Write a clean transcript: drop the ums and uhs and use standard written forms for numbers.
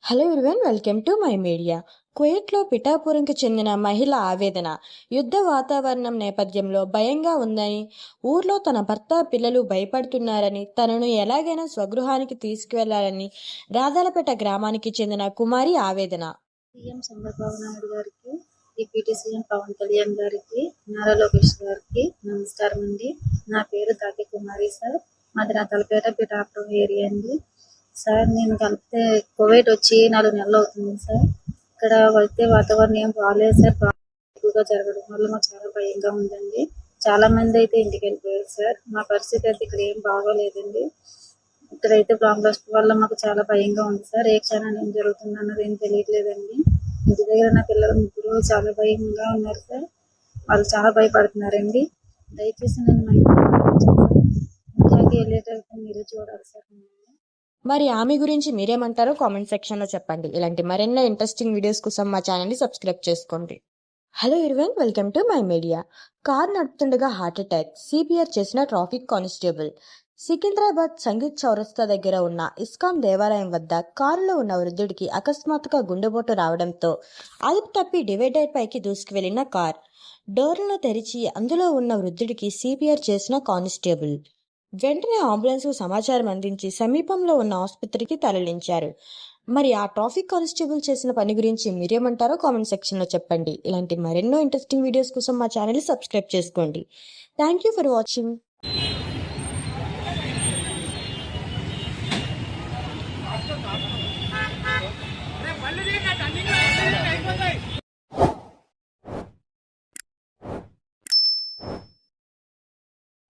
Hello everyone, welcome to my media. కువైట్లో పిఠాపురంకి చెందిన మహిళ ఆవేదన. యుద్ధ వాతావరణం నేపథ్యంలో భయంగా ఉందని, ఊర్లో తన భర్త పిల్లలు భయపడుతున్నారని, తనను ఎలాగైనా స్వగృహానికి తీసుకువెళ్లాలని రాధాలపేట గ్రామానికి చెందిన కుమారి ఆవేదన. సీఎం చంద్రబాబు నాయుడు గారికి, డిప్యూటీ సీఎం పవన్ కళ్యాణ్ గారికి, నారా లోకేష్ గారికి నమస్కారం అండి. నా పేరు దాకి కుమారి సార్. మాది రాధాలపేట పిఠాపురం ఏరియా అండి. సార్ నేను కలిపితే కోవిడ్ వచ్చి 4 నెలలు అవుతుంది సార్. ఇక్కడ అయితే వాతావరణం ఏం బాగాలేదు సార్. ఎక్కువగా జరగడం వల్ల మాకు చాలా భయంగా ఉందండి. చాలా మంది అయితే ఇంటికి వెళ్ళిపోయారు సార్. మా పరిస్థితి అయితే ఇక్కడ ఏం బాగోలేదండి. ఇక్కడైతే బాంబ్ బ్లాస్ట్ వల్ల మాకు చాలా భయంగా ఉంది సార్. ఏ క్షణాన్ని ఏం జరుగుతుంది అన్నది ఏం తెలియట్లేదండి. ఇంటి దగ్గర నా పిల్లలు ముగ్గురు చాలా భయంగా ఉన్నారు సార్. వాళ్ళు చాలా భయపడుతున్నారండి. దయచేసి నేను మా ఇంటికి వెళ్ళేటప్పుడు మీరే చూడాలి సార్. మరి ఆమె గురించి మీరేమంటారో కామెంట్ సెక్షన్లో చెప్పండి. ఇలాంటి మరెన్నో ఇంట్రెస్టింగ్ వీడియోస్ కోసం మా ఛానల్ని సబ్స్క్రైబ్ చేసుకోండి. Hello everyone, welcome to my media. Car నడుపుతుండగా హార్ట్ అటాక్, సిపిఆర్ చేసిన ట్రాఫిక్ కానిస్టేబుల్. సికింద్రాబాద్ సంగీత్ చౌరస్తా దగ్గర ఉన్న ఇస్కాన్ దేవాలయం వద్ద కారులో ఉన్న వృద్ధుడికి అకస్మాత్తుగా గుండెపోటు రావడంతో అదుపు తప్పి డివైడర్ పైకి దూసుకువెళ్లిన కార్. డోర్లను తెరిచి అందులో ఉన్న వృద్ధుడికి సిపిఆర్ చేసిన కానిస్టేబుల్ వెంటనే అంబులెన్స్కు సమాచారం అందించి సమీపంలో ఉన్న ఆసుపత్రికి తరలించారు. మరి ఆ ట్రాఫిక్ కానిస్టేబుల్ చేసిన పని గురించి మీరేమంటారో కామెంట్ సెక్షన్లో చెప్పండి. ఇలాంటి మరెన్నో ఇంట్రెస్టింగ్ వీడియోస్ కోసం మా ఛానల్ని సబ్స్క్రైబ్ చేసుకోండి. Thank you for watching.